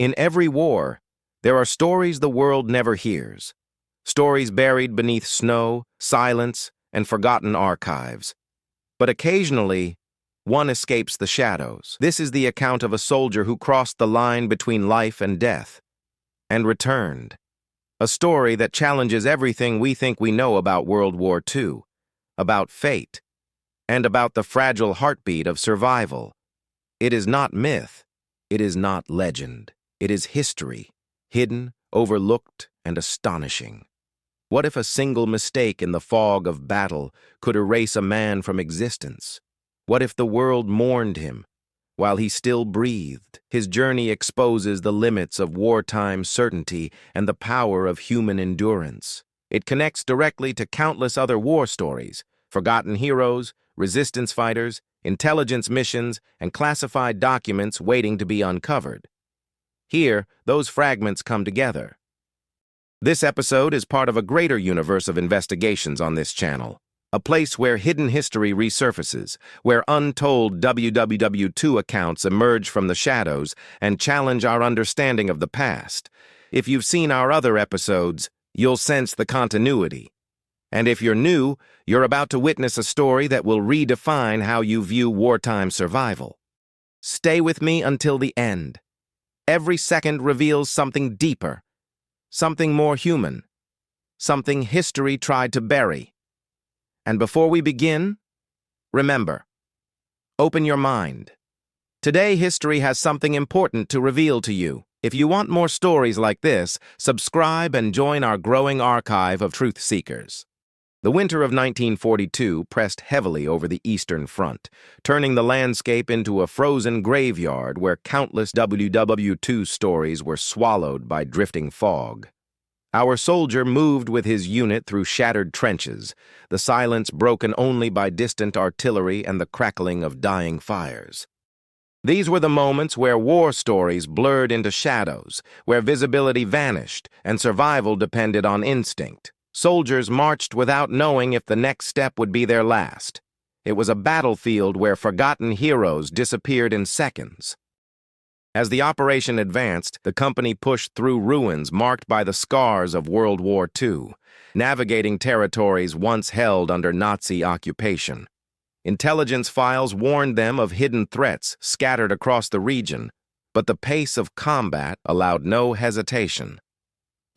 In every war, there are stories the world never hears. Stories buried beneath snow, silence, and forgotten archives. But occasionally, one escapes the shadows. This is the account of a soldier who crossed the line between life and death, and returned. A story that challenges everything we think we know about World War II, about fate, and about the fragile heartbeat of survival. It is not myth. It is not legend. It is history, hidden, overlooked, and astonishing. What if a single mistake in the fog of battle could erase a man from existence? What if the world mourned him while he still breathed? His journey exposes the limits of wartime certainty and the power of human endurance. It connects directly to countless other war stories, forgotten heroes, resistance fighters, intelligence missions, and classified documents waiting to be uncovered. Here, those fragments come together. This episode is part of a greater universe of investigations on this channel, a place where hidden history resurfaces, where untold WWW2 accounts emerge from the shadows and challenge our understanding of the past. If you've seen our other episodes, you'll sense the continuity. And if you're new, you're about to witness a story that will redefine how you view wartime survival. Stay with me until the end. Every second reveals something deeper, something more human, something history tried to bury. And before we begin, remember, open your mind. Today, history has something important to reveal to you. If you want more stories like this, subscribe and join our growing archive of truth seekers. The winter of 1942 pressed heavily over the Eastern Front, turning the landscape into a frozen graveyard where countless WW2 stories were swallowed by drifting fog. Our soldier moved with his unit through shattered trenches, the silence broken only by distant artillery and the crackling of dying fires. These were the moments where war stories blurred into shadows, where visibility vanished and survival depended on instinct. Soldiers marched without knowing if the next step would be their last. It was a battlefield where forgotten heroes disappeared in seconds. As the operation advanced, the company pushed through ruins marked by the scars of World War II, navigating territories once held under Nazi occupation. Intelligence files warned them of hidden threats scattered across the region, but the pace of combat allowed no hesitation.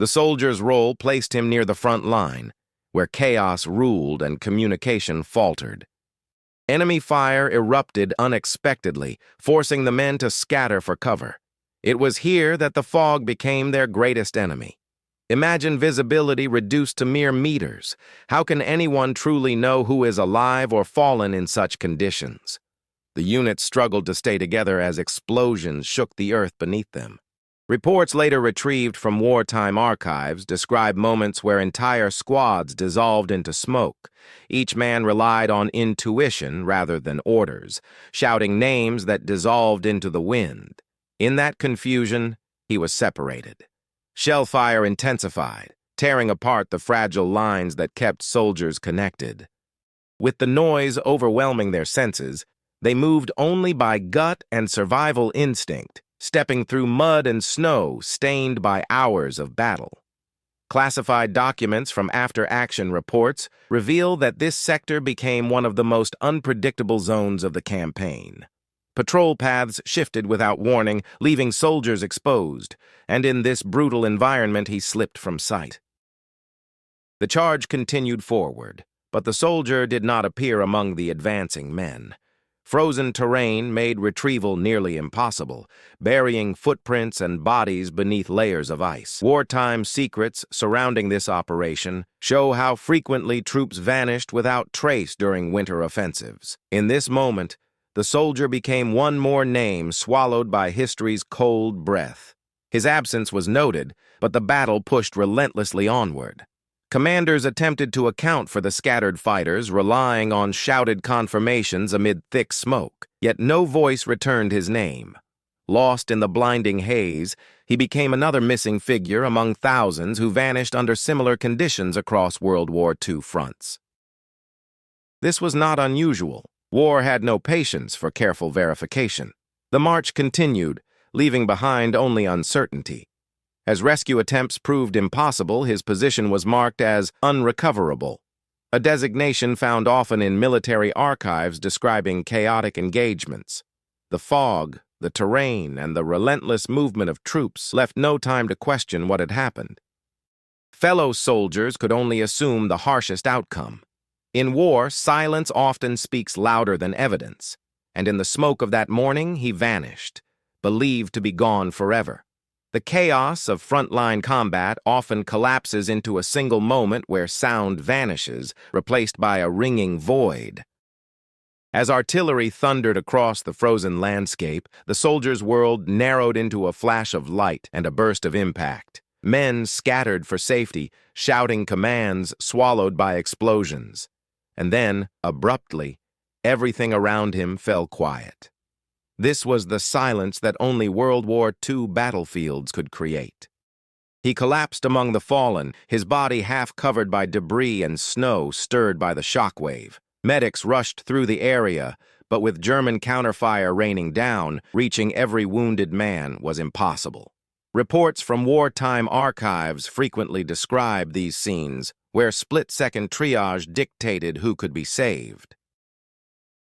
The soldier's role placed him near the front line, where chaos ruled and communication faltered. Enemy fire erupted unexpectedly, forcing the men to scatter for cover. It was here that the fog became their greatest enemy. Imagine visibility reduced to mere meters. How can anyone truly know who is alive or fallen in such conditions? The unit struggled to stay together as explosions shook the earth beneath them. Reports later retrieved from wartime archives describe moments where entire squads dissolved into smoke. Each man relied on intuition rather than orders, shouting names that dissolved into the wind. In that confusion, he was separated. Shellfire intensified, tearing apart the fragile lines that kept soldiers connected. With the noise overwhelming their senses, they moved only by gut and survival instinct, stepping through mud and snow stained by hours of battle. Classified documents from after-action reports reveal that this sector became one of the most unpredictable zones of the campaign. Patrol paths shifted without warning, leaving soldiers exposed, and in this brutal environment he slipped from sight. The charge continued forward, but the soldier did not appear among the advancing men. Frozen terrain made retrieval nearly impossible, burying footprints and bodies beneath layers of ice. Wartime secrets surrounding this operation show how frequently troops vanished without trace during winter offensives. In this moment, the soldier became one more name swallowed by history's cold breath. His absence was noted, but the battle pushed relentlessly onward. Commanders attempted to account for the scattered fighters, relying on shouted confirmations amid thick smoke, yet no voice returned his name. Lost in the blinding haze, he became another missing figure among thousands who vanished under similar conditions across World War II fronts. This was not unusual. War had no patience for careful verification. The march continued, leaving behind only uncertainty. As rescue attempts proved impossible, his position was marked as unrecoverable, a designation found often in military archives describing chaotic engagements. The fog, the terrain, and the relentless movement of troops left no time to question what had happened. Fellow soldiers could only assume the harshest outcome. In war, silence often speaks louder than evidence, and in the smoke of that morning he vanished, believed to be gone forever. The chaos of frontline combat often collapses into a single moment where sound vanishes, replaced by a ringing void. As artillery thundered across the frozen landscape, the soldiers' world narrowed into a flash of light and a burst of impact. Men scattered for safety, shouting commands swallowed by explosions. And then, abruptly, everything around him fell quiet. This was the silence that only World War II battlefields could create. He collapsed among the fallen, his body half covered by debris and snow stirred by the shockwave. Medics rushed through the area, but with German counterfire raining down, reaching every wounded man was impossible. Reports from wartime archives frequently describe these scenes, where split-second triage dictated who could be saved.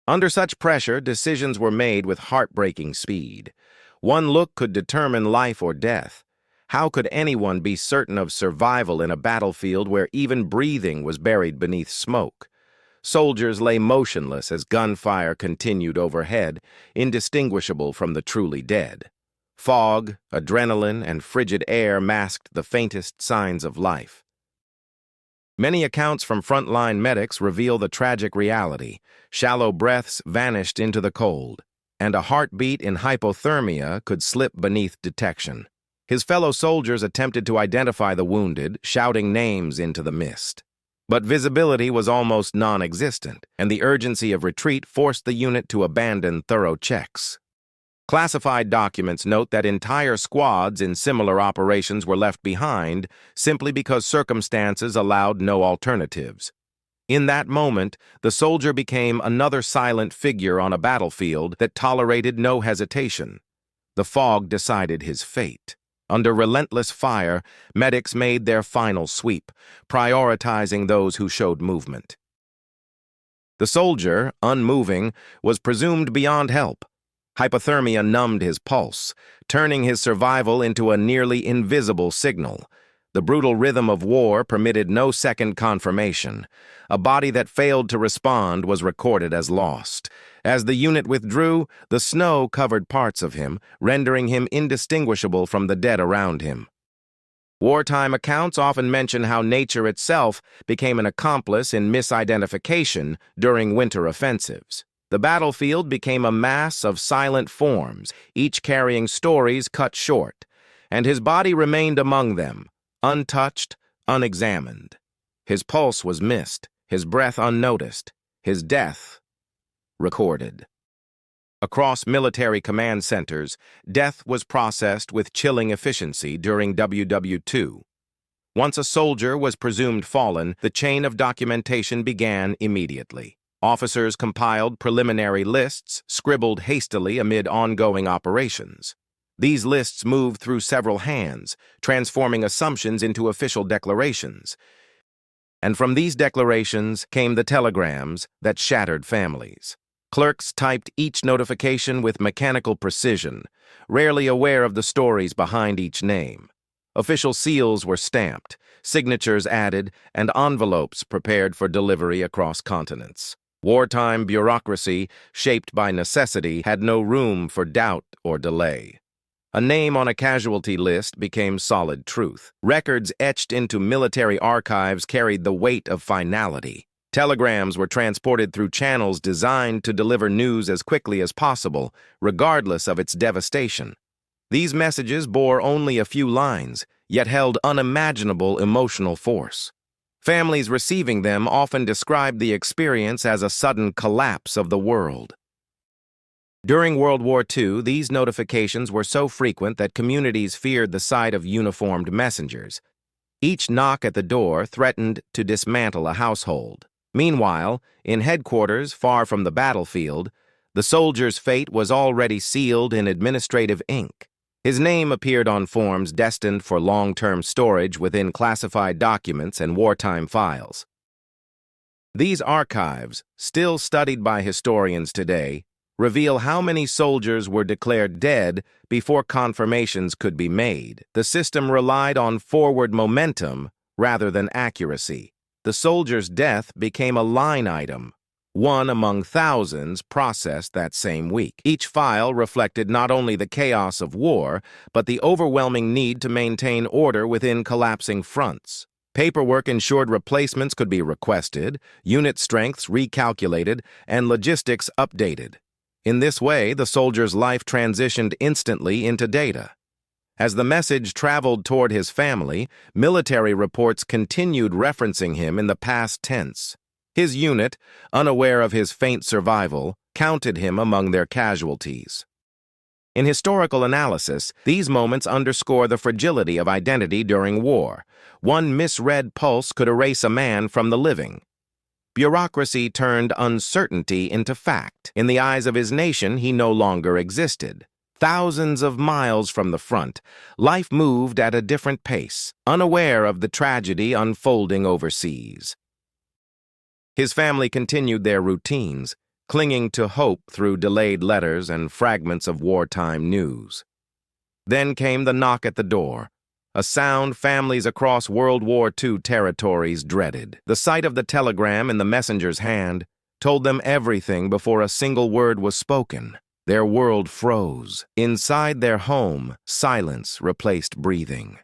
Under such pressure, decisions were made with heartbreaking speed. One look could determine life or death. How could anyone be certain of survival in a battlefield where even breathing was buried beneath smoke? Soldiers lay motionless as gunfire continued overhead, indistinguishable from the truly dead. Fog, adrenaline, and frigid air masked the faintest signs of life. Many accounts from frontline medics reveal the tragic reality. Shallow breaths vanished into the cold, and a heartbeat in hypothermia could slip beneath detection. His fellow soldiers attempted to identify the wounded, shouting names into the mist. But visibility was almost non-existent, and the urgency of retreat forced the unit to abandon thorough checks. Classified documents note that entire squads in similar operations were left behind simply because circumstances allowed no alternatives. In that moment, the soldier became another silent figure on a battlefield that tolerated no hesitation. The fog decided his fate. Under relentless fire, medics made their final sweep, prioritizing those who showed movement. The soldier, unmoving, was presumed beyond help. Hypothermia numbed his pulse, turning his survival into a nearly invisible signal. The brutal rhythm of war permitted no second confirmation. A body that failed to respond was recorded as lost. As the unit withdrew, the snow covered parts of him, rendering him indistinguishable from the dead around him. Wartime accounts often mention how nature itself became an accomplice in misidentification during winter offensives. The battlefield became a mass of silent forms, each carrying stories cut short, and his body remained among them, untouched, unexamined. His pulse was missed, his breath unnoticed, his death recorded. Across military command centers, death was processed with chilling efficiency during WW2. Once a soldier was presumed fallen, the chain of documentation began immediately. Officers compiled preliminary lists, scribbled hastily amid ongoing operations. These lists moved through several hands, transforming assumptions into official declarations. And from these declarations came the telegrams that shattered families. Clerks typed each notification with mechanical precision, rarely aware of the stories behind each name. Official seals were stamped, signatures added, and envelopes prepared for delivery across continents. Wartime bureaucracy, shaped by necessity, had no room for doubt or delay. A name on a casualty list became solid truth. Records etched into military archives carried the weight of finality. Telegrams were transported through channels designed to deliver news as quickly as possible, regardless of its devastation. These messages bore only a few lines, yet held unimaginable emotional force. Families receiving them often described the experience as a sudden collapse of the world. During World War II, these notifications were so frequent that communities feared the sight of uniformed messengers. Each knock at the door threatened to dismantle a household. Meanwhile, in headquarters far from the battlefield, the soldier's fate was already sealed in administrative ink. His name appeared on forms destined for long-term storage within classified documents and wartime files. These archives, still studied by historians today, reveal how many soldiers were declared dead before confirmations could be made. The system relied on forward momentum rather than accuracy. The soldier's death became a line item, one among thousands processed that same week. Each file reflected not only the chaos of war, but the overwhelming need to maintain order within collapsing fronts. Paperwork ensured replacements could be requested, unit strengths recalculated, and logistics updated. In this way, the soldier's life transitioned instantly into data. As the message traveled toward his family, military reports continued referencing him in the past tense. His unit, unaware of his faint survival, counted him among their casualties. In historical analysis, these moments underscore the fragility of identity during war. One misread pulse could erase a man from the living. Bureaucracy turned uncertainty into fact. In the eyes of his nation, he no longer existed. Thousands of miles from the front, life moved at a different pace, unaware of the tragedy unfolding overseas. His family continued their routines, clinging to hope through delayed letters and fragments of wartime news. Then came the knock at the door, a sound families across World War II territories dreaded. The sight of the telegram in the messenger's hand told them everything before a single word was spoken. Their world froze. Inside their home, silence replaced breathing.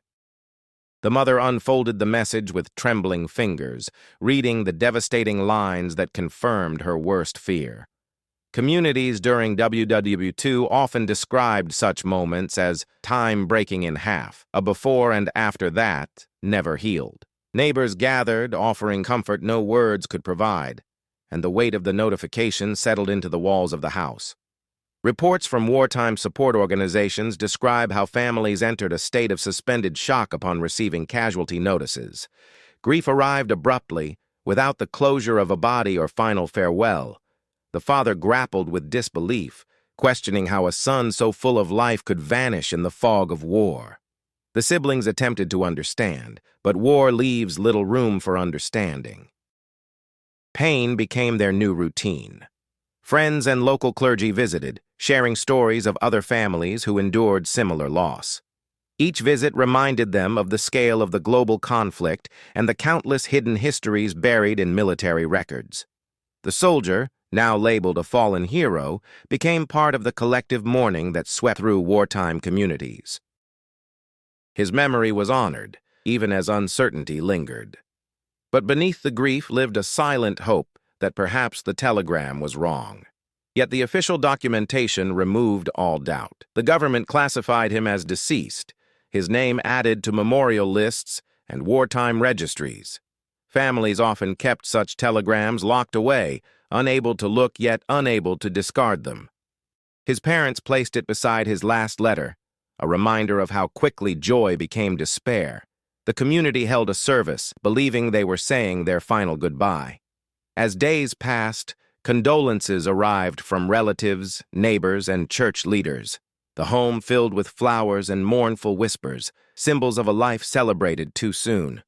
The mother unfolded the message with trembling fingers, reading the devastating lines that confirmed her worst fear. Communities during WW2 often described such moments as time breaking in half. A before and after that never healed. Neighbors gathered, offering comfort no words could provide, and the weight of the notification settled into the walls of the house. Reports from wartime support organizations describe how families entered a state of suspended shock upon receiving casualty notices. Grief arrived abruptly, without the closure of a body or final farewell. The father grappled with disbelief, questioning how a son so full of life could vanish in the fog of war. The siblings attempted to understand, but war leaves little room for understanding. Pain became their new routine. Friends and local clergy visited, sharing stories of other families who endured similar loss. Each visit reminded them of the scale of the global conflict and the countless hidden histories buried in military records. The soldier, now labeled a fallen hero, became part of the collective mourning that swept through wartime communities. His memory was honored, even as uncertainty lingered. But beneath the grief lived a silent hope that perhaps the telegram was wrong. Yet the official documentation removed all doubt. The government classified him as deceased, his name added to memorial lists and wartime registries. Families often kept such telegrams locked away, unable to look yet unable to discard them. His parents placed it beside his last letter, a reminder of how quickly joy became despair. The community held a service, believing they were saying their final goodbye. As days passed, condolences arrived from relatives, neighbors, and church leaders. The home filled with flowers and mournful whispers, symbols of a life celebrated too soon.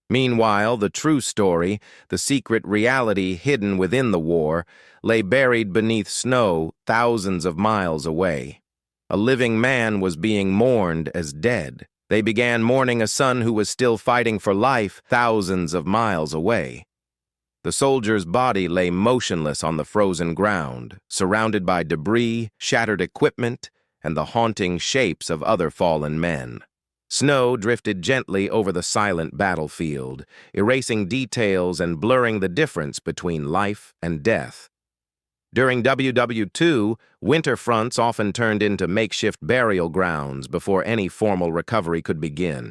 Meanwhile, the true story, the secret reality hidden within the war, lay buried beneath snow thousands of miles away. A living man was being mourned as dead. They began mourning a son who was still fighting for life thousands of miles away. The soldier's body lay motionless on the frozen ground, surrounded by debris, shattered equipment, and the haunting shapes of other fallen men. Snow drifted gently over the silent battlefield, erasing details and blurring the difference between life and death. During WW2, winter fronts often turned into makeshift burial grounds before any formal recovery could begin.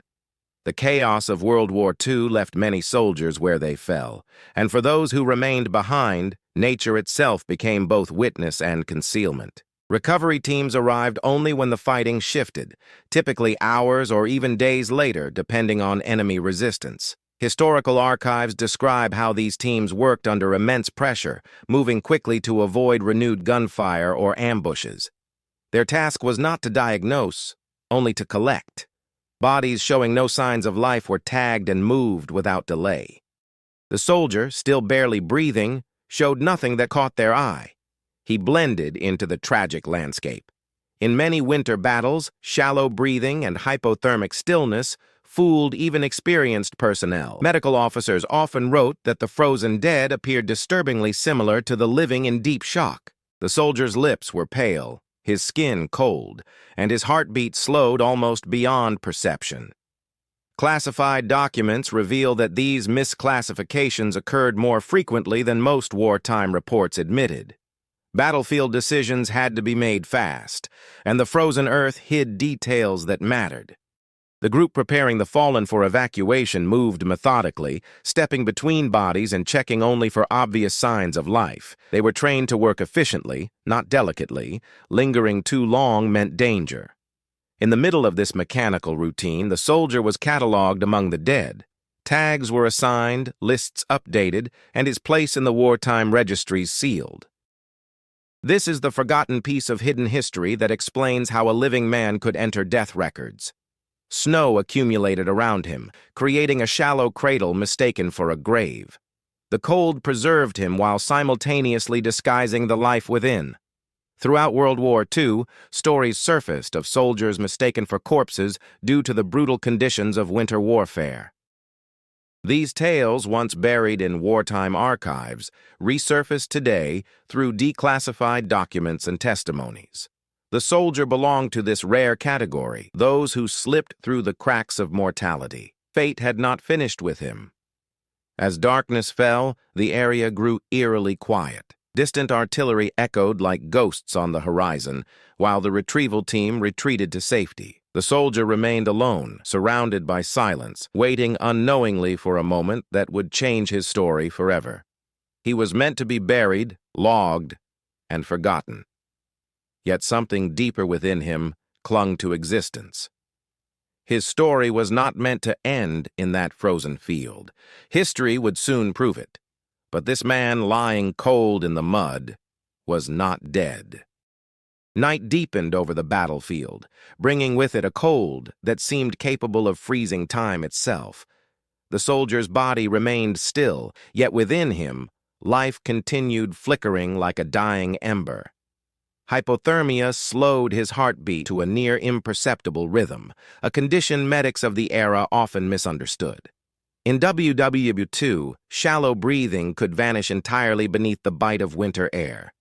The chaos of World War II left many soldiers where they fell, and for those who remained behind, nature itself became both witness and concealment. Recovery teams arrived only when the fighting shifted, typically hours or even days later, depending on enemy resistance. Historical archives describe how these teams worked under immense pressure, moving quickly to avoid renewed gunfire or ambushes. Their task was not to diagnose, only to collect. Bodies showing no signs of life were tagged and moved without delay. The soldier, still barely breathing, showed nothing that caught their eye. He blended into the tragic landscape. In many winter battles, shallow breathing and hypothermic stillness fooled even experienced personnel. Medical officers often wrote that the frozen dead appeared disturbingly similar to the living in deep shock. The soldier's lips were pale, his skin cold, and his heartbeat slowed almost beyond perception. Classified documents reveal that these misclassifications occurred more frequently than most wartime reports admitted. Battlefield decisions had to be made fast, and the frozen earth hid details that mattered. The group preparing the fallen for evacuation moved methodically, stepping between bodies and checking only for obvious signs of life. They were trained to work efficiently, not delicately. Lingering too long meant danger. In the middle of this mechanical routine, the soldier was catalogued among the dead. Tags were assigned, lists updated, and his place in the wartime registries sealed. This is the forgotten piece of hidden history that explains how a living man could enter death records. Snow accumulated around him, creating a shallow cradle mistaken for a grave. The cold preserved him while simultaneously disguising the life within. Throughout World War II, stories surfaced of soldiers mistaken for corpses due to the brutal conditions of winter warfare. These tales, once buried in wartime archives, resurfaced today through declassified documents and testimonies. The soldier belonged to this rare category, those who slipped through the cracks of mortality. Fate had not finished with him. As darkness fell, the area grew eerily quiet. Distant artillery echoed like ghosts on the horizon, while the retrieval team retreated to safety. The soldier remained alone, surrounded by silence, waiting unknowingly for a moment that would change his story forever. He was meant to be buried, logged, and forgotten. Yet something deeper within him clung to existence. His story was not meant to end in that frozen field. History would soon prove it. But this man lying cold in the mud was not dead. Night deepened over the battlefield, bringing with it a cold that seemed capable of freezing time itself. The soldier's body remained still, yet within him, life continued flickering like a dying ember. Hypothermia slowed his heartbeat to a near imperceptible rhythm, a condition medics of the era often misunderstood. In WW2, shallow breathing could vanish entirely beneath the bite of winter air.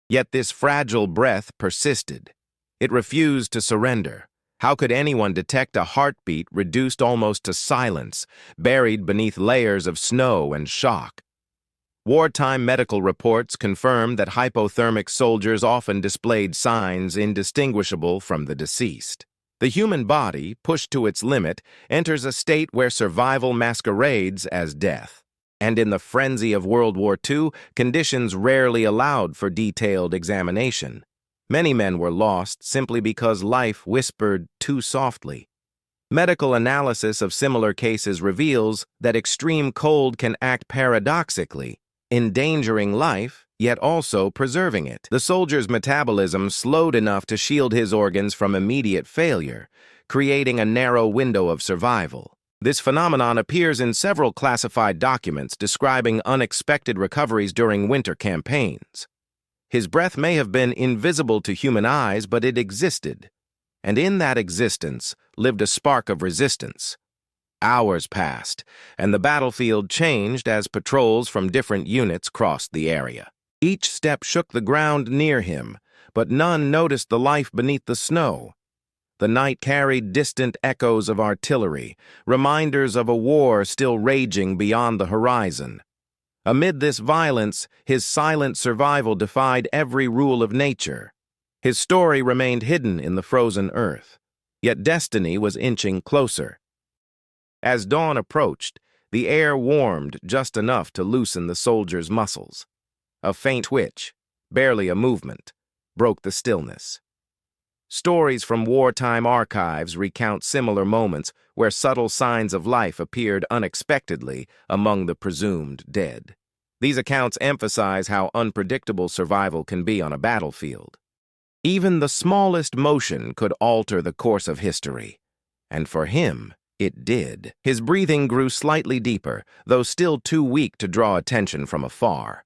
Yet this fragile breath persisted. It refused to surrender. How could anyone detect a heartbeat reduced almost to silence, buried beneath layers of snow and shock? Wartime medical reports confirmed that hypothermic soldiers often displayed signs indistinguishable from the deceased. The human body, pushed to its limit, enters a state where survival masquerades as death. And in the frenzy of World War II, conditions rarely allowed for detailed examination. Many men were lost simply because life whispered too softly. Medical analysis of similar cases reveals that extreme cold can act paradoxically, endangering life, yet also preserving it. The soldier's metabolism slowed enough to shield his organs from immediate failure, creating a narrow window of survival. This phenomenon appears in several classified documents describing unexpected recoveries during winter campaigns. His breath may have been invisible to human eyes, but it existed. And in that existence lived a spark of resistance. Hours passed, and the battlefield changed as patrols from different units crossed the area. Each step shook the ground near him, but none noticed the life beneath the snow. The night carried distant echoes of artillery, reminders of a war still raging beyond the horizon. Amid this violence, his silent survival defied every rule of nature. His story remained hidden in the frozen earth, yet destiny was inching closer. As dawn approached, the air warmed just enough to loosen the soldier's muscles. A faint twitch, barely a movement, broke the stillness. Stories from wartime archives recount similar moments where subtle signs of life appeared unexpectedly among the presumed dead. These accounts emphasize how unpredictable survival can be on a battlefield. Even the smallest motion could alter the course of history. And for him, it did. His breathing grew slightly deeper, though still too weak to draw attention from afar.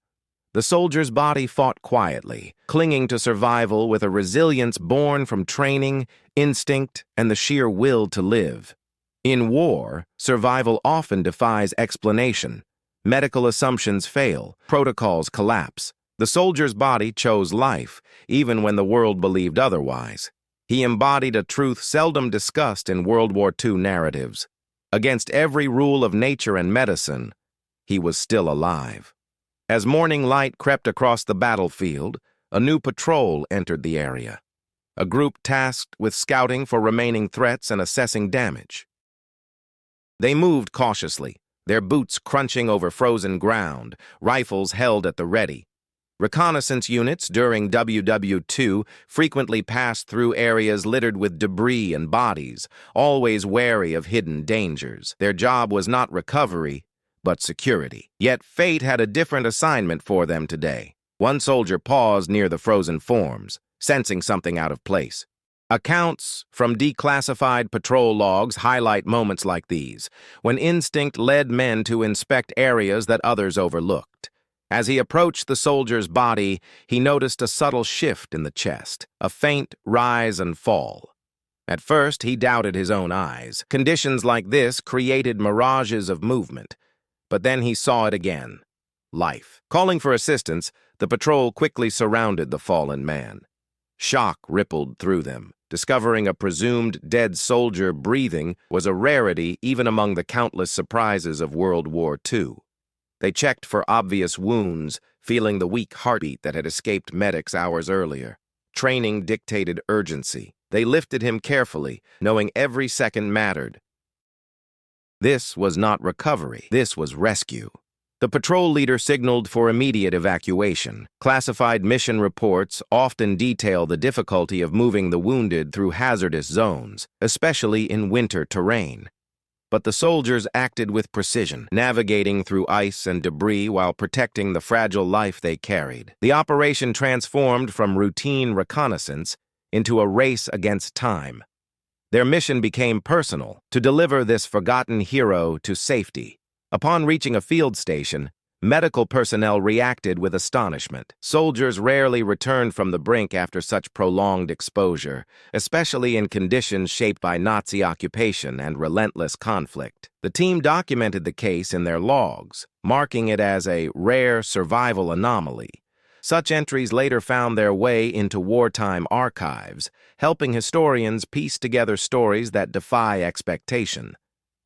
The soldier's body fought quietly, clinging to survival with a resilience born from training, instinct, and the sheer will to live. In war, survival often defies explanation. Medical assumptions fail, protocols collapse. The soldier's body chose life, even when the world believed otherwise. He embodied a truth seldom discussed in World War II narratives. Against every rule of nature and medicine, he was still alive. As morning light crept across the battlefield, a new patrol entered the area, a group tasked with scouting for remaining threats and assessing damage. They moved cautiously, their boots crunching over frozen ground, rifles held at the ready. Reconnaissance units during WW2 frequently passed through areas littered with debris and bodies, always wary of hidden dangers. Their job was not recovery, but security. Yet fate had a different assignment for them today. One soldier paused near the frozen forms, sensing something out of place. Accounts from declassified patrol logs highlight moments like these, when instinct led men to inspect areas that others overlooked. As he approached the soldier's body, he noticed a subtle shift in the chest, a faint rise and fall. At first, he doubted his own eyes. Conditions like this created mirages of movement. But then he saw it again. Life. Calling for assistance, the patrol quickly surrounded the fallen man. Shock rippled through them. Discovering a presumed dead soldier breathing was a rarity even among the countless surprises of World War II. They checked for obvious wounds, feeling the weak heartbeat that had escaped medics hours earlier. Training dictated urgency. They lifted him carefully, knowing every second mattered. This was not recovery. This was rescue. The patrol leader signaled for immediate evacuation. Classified mission reports often detail the difficulty of moving the wounded through hazardous zones, especially in winter terrain. But the soldiers acted with precision, navigating through ice and debris while protecting the fragile life they carried. The operation transformed from routine reconnaissance into a race against time. Their mission became personal, to deliver this forgotten hero to safety. Upon reaching a field station, medical personnel reacted with astonishment. Soldiers rarely returned from the brink after such prolonged exposure, especially in conditions shaped by Nazi occupation and relentless conflict. The team documented the case in their logs, marking it as a rare survival anomaly. Such entries later found their way into wartime archives, helping historians piece together stories that defy expectation.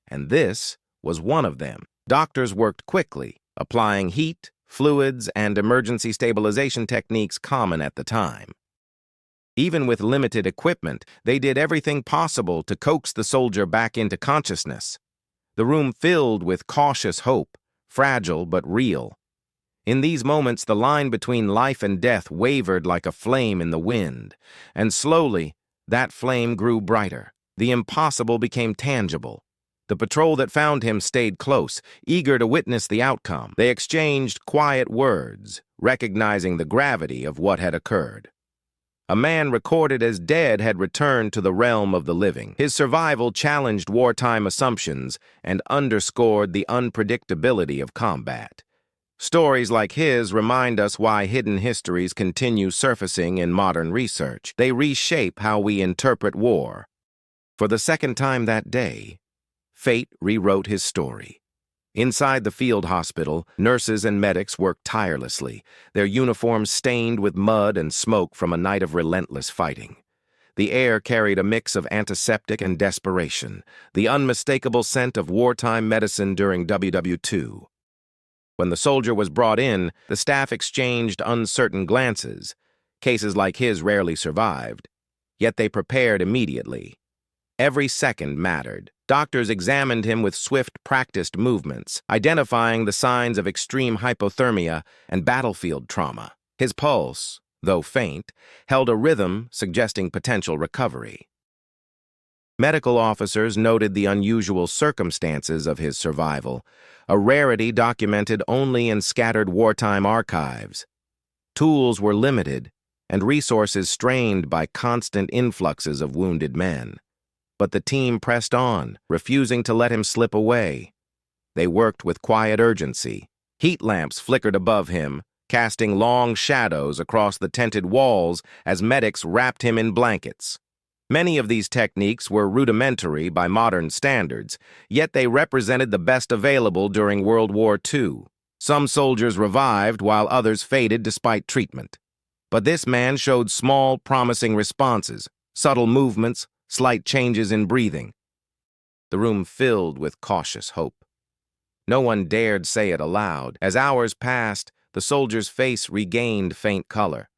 And this was one of them. Doctors worked quickly, applying heat, fluids, and emergency stabilization techniques common at the time. Even with limited equipment, they did everything possible to coax the soldier back into consciousness. The room filled with cautious hope, fragile but real. In these moments, the line between life and death wavered like a flame in the wind, and slowly, that flame grew brighter. The impossible became tangible. The patrol that found him stayed close, eager to witness the outcome. They exchanged quiet words, recognizing the gravity of what had occurred. A man recorded as dead had returned to the realm of the living. His survival challenged wartime assumptions and underscored the unpredictability of combat. Stories like his remind us why hidden histories continue surfacing in modern research. They reshape how we interpret war. For the second time that day, fate rewrote his story. Inside the field hospital, nurses and medics worked tirelessly, their uniforms stained with mud and smoke from a night of relentless fighting. The air carried a mix of antiseptic and desperation, the unmistakable scent of wartime medicine during WW2. When the soldier was brought in, the staff exchanged uncertain glances. Cases like his rarely survived, yet they prepared immediately. Every second mattered. Doctors examined him with swift, practiced movements, identifying the signs of extreme hypothermia and battlefield trauma. His pulse, though faint, held a rhythm suggesting potential recovery. Medical officers noted the unusual circumstances of his survival, a rarity documented only in scattered wartime archives. Tools were limited, and resources strained by constant influxes of wounded men. But the team pressed on, refusing to let him slip away. They worked with quiet urgency. Heat lamps flickered above him, casting long shadows across the tented walls as medics wrapped him in blankets. Many of these techniques were rudimentary by modern standards, yet they represented the best available during World War II. Some soldiers revived while others faded despite treatment. But this man showed small, promising responses, subtle movements, slight changes in breathing. The room filled with cautious hope. No one dared say it aloud. As hours passed, the soldier's face regained faint color.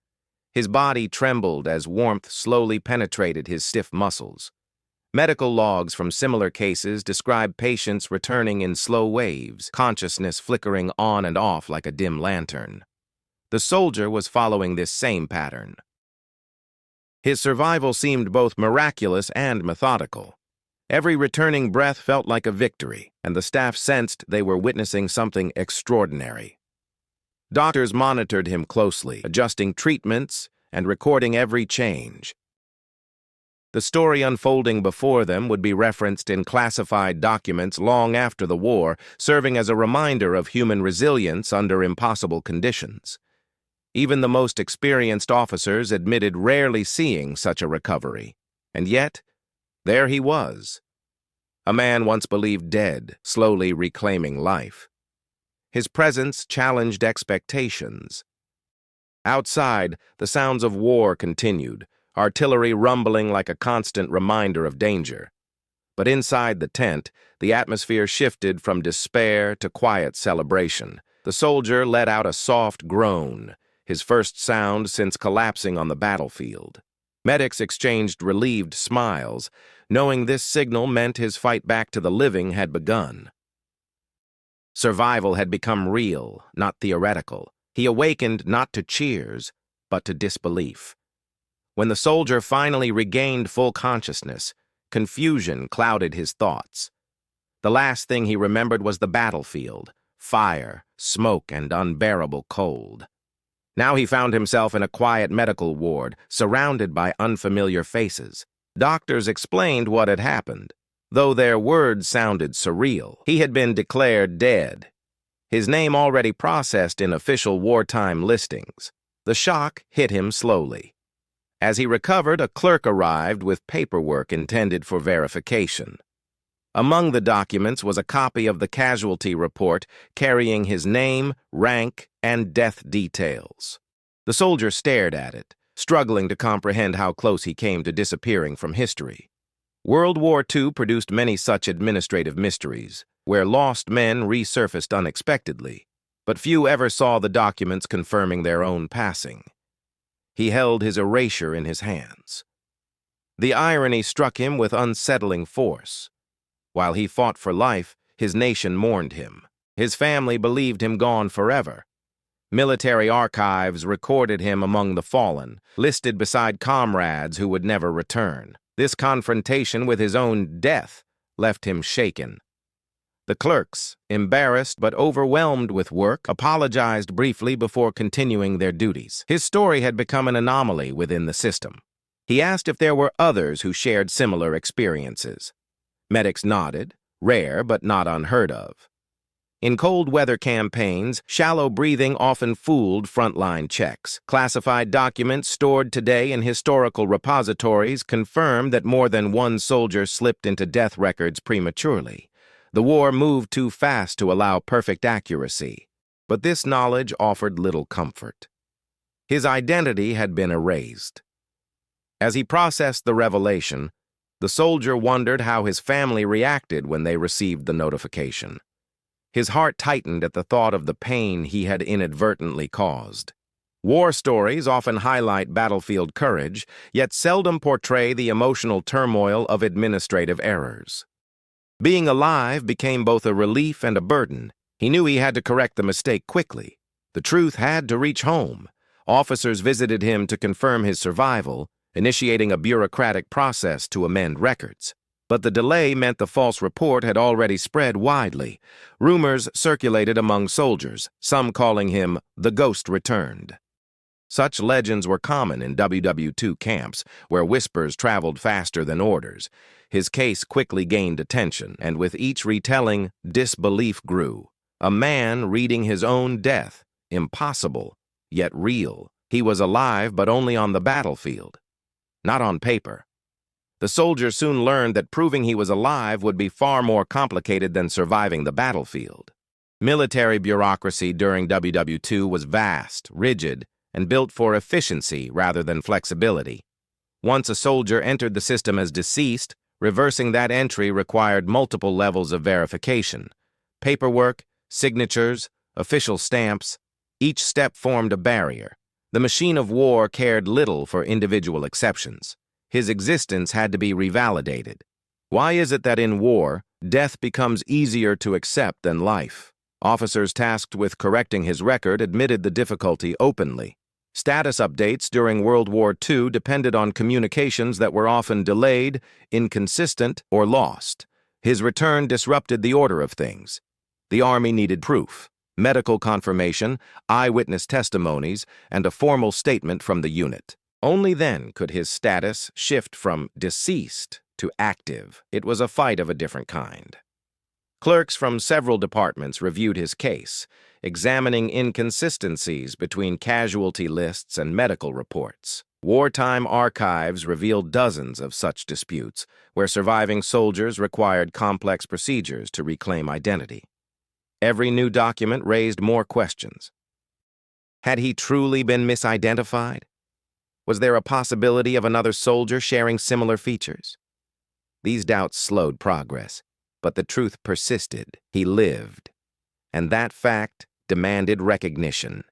His body trembled as warmth slowly penetrated his stiff muscles. Medical logs from similar cases describe patients returning in slow waves, consciousness flickering on and off like a dim lantern. The soldier was following this same pattern. His survival seemed both miraculous and methodical. Every returning breath felt like a victory, and the staff sensed they were witnessing something extraordinary. Doctors monitored him closely, adjusting treatments and recording every change. The story unfolding before them would be referenced in classified documents long after the war, serving as a reminder of human resilience under impossible conditions. Even the most experienced officers admitted rarely seeing such a recovery. And yet, there he was. A man once believed dead, slowly reclaiming life. His presence challenged expectations. Outside, the sounds of war continued, artillery rumbling like a constant reminder of danger. But inside the tent, the atmosphere shifted from despair to quiet celebration. The soldier let out a soft groan, his first sound since collapsing on the battlefield. Medics exchanged relieved smiles, knowing this signal meant his fight back to the living had begun. Survival had become real, not theoretical. He awakened not to cheers, but to disbelief. When the soldier finally regained full consciousness, confusion clouded his thoughts. The last thing he remembered was the battlefield, fire, smoke, and unbearable cold. Now he found himself in a quiet medical ward, surrounded by unfamiliar faces. Doctors explained what had happened, though their words sounded surreal. He had been declared dead, his name already processed in official wartime listings. The shock hit him slowly. As he recovered, a clerk arrived with paperwork intended for verification. Among the documents was a copy of the casualty report carrying his name, rank, and death details. The soldier stared at it, struggling to comprehend how close he came to disappearing from history. World War II produced many such administrative mysteries, where lost men resurfaced unexpectedly, but few ever saw the documents confirming their own passing. He held his erasure in his hands. The irony struck him with unsettling force. While he fought for life, his nation mourned him. His family believed him gone forever. Military archives recorded him among the fallen, listed beside comrades who would never return. This confrontation with his own death left him shaken. The clerks, embarrassed but overwhelmed with work, apologized briefly before continuing their duties. His story had become an anomaly within the system. He asked if there were others who shared similar experiences. Medics nodded, rare but not unheard of. In cold weather campaigns, shallow breathing often fooled frontline checks. Classified documents stored today in historical repositories confirm that more than one soldier slipped into death records prematurely. The war moved too fast to allow perfect accuracy, but this knowledge offered little comfort. His identity had been erased. As he processed the revelation, the soldier wondered how his family reacted when they received the notification. His heart tightened at the thought of the pain he had inadvertently caused. War stories often highlight battlefield courage, yet seldom portray the emotional turmoil of administrative errors. Being alive became both a relief and a burden. He knew he had to correct the mistake quickly. The truth had to reach home. Officers visited him to confirm his survival, initiating a bureaucratic process to amend records. But the delay meant the false report had already spread widely. Rumors circulated among soldiers, some calling him the ghost returned. Such legends were common in WW2 camps, where whispers traveled faster than orders. His case quickly gained attention, and with each retelling, disbelief grew. A man reading his own death. Impossible, yet real. He was alive, but only on the battlefield, not on paper. The soldier soon learned that proving he was alive would be far more complicated than surviving the battlefield. Military bureaucracy during WW2 was vast, rigid, and built for efficiency rather than flexibility. Once a soldier entered the system as deceased, reversing that entry required multiple levels of verification. Paperwork, signatures, official stamps, each step formed a barrier. The machine of war cared little for individual exceptions. His existence had to be revalidated. Why is it that in war, death becomes easier to accept than life? Officers tasked with correcting his record admitted the difficulty openly. Status updates during World War II depended on communications that were often delayed, inconsistent, or lost. His return disrupted the order of things. The Army needed proof, medical confirmation, eyewitness testimonies, and a formal statement from the unit. Only then could his status shift from deceased to active. It was a fight of a different kind. Clerks from several departments reviewed his case, examining inconsistencies between casualty lists and medical reports. Wartime archives revealed dozens of such disputes, where surviving soldiers required complex procedures to reclaim identity. Every new document raised more questions. Had he truly been misidentified? Was there a possibility of another soldier sharing similar features? These doubts slowed progress, but the truth persisted. He lived, and that fact demanded recognition.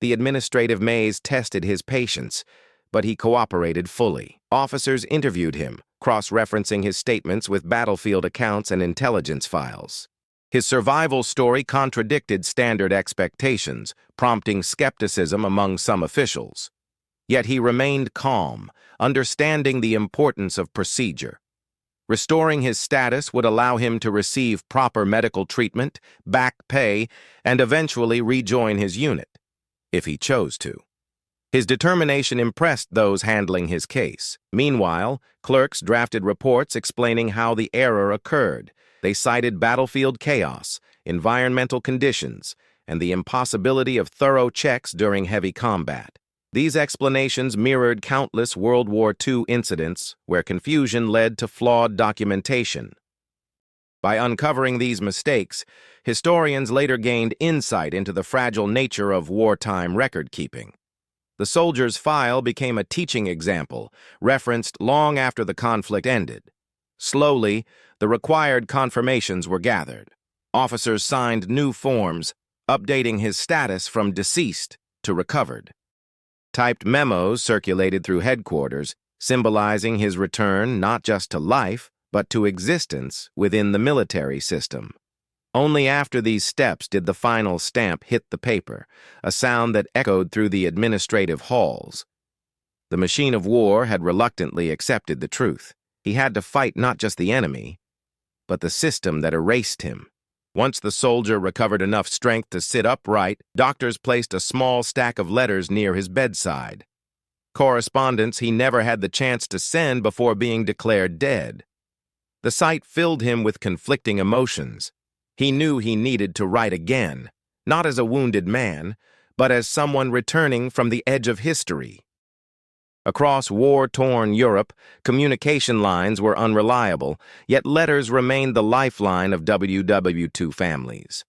The administrative maze tested his patience, but he cooperated fully. Officers interviewed him, cross-referencing his statements with battlefield accounts and intelligence files. His survival story contradicted standard expectations, prompting skepticism among some officials. Yet he remained calm, understanding the importance of procedure. Restoring his status would allow him to receive proper medical treatment, back pay, and eventually rejoin his unit, if he chose to. His determination impressed those handling his case. Meanwhile, clerks drafted reports explaining how the error occurred. They cited battlefield chaos, environmental conditions, and the impossibility of thorough checks during heavy combat. These explanations mirrored countless World War II incidents where confusion led to flawed documentation. By uncovering these mistakes, historians later gained insight into the fragile nature of wartime record-keeping. The soldier's file became a teaching example, referenced long after the conflict ended. Slowly, the required confirmations were gathered. Officers signed new forms, updating his status from deceased to recovered. Typed memos circulated through headquarters, symbolizing his return not just to life, but to existence within the military system. Only after these steps did the final stamp hit the paper, a sound that echoed through the administrative halls. The machine of war had reluctantly accepted the truth. He had to fight not just the enemy, but the system that erased him. Once the soldier recovered enough strength to sit upright, doctors placed a small stack of letters near his bedside. Correspondence he never had the chance to send before being declared dead. The sight filled him with conflicting emotions. He knew he needed to write again, not as a wounded man, but as someone returning from the edge of history. Across war-torn Europe, communication lines were unreliable, yet letters remained the lifeline of WW2 families.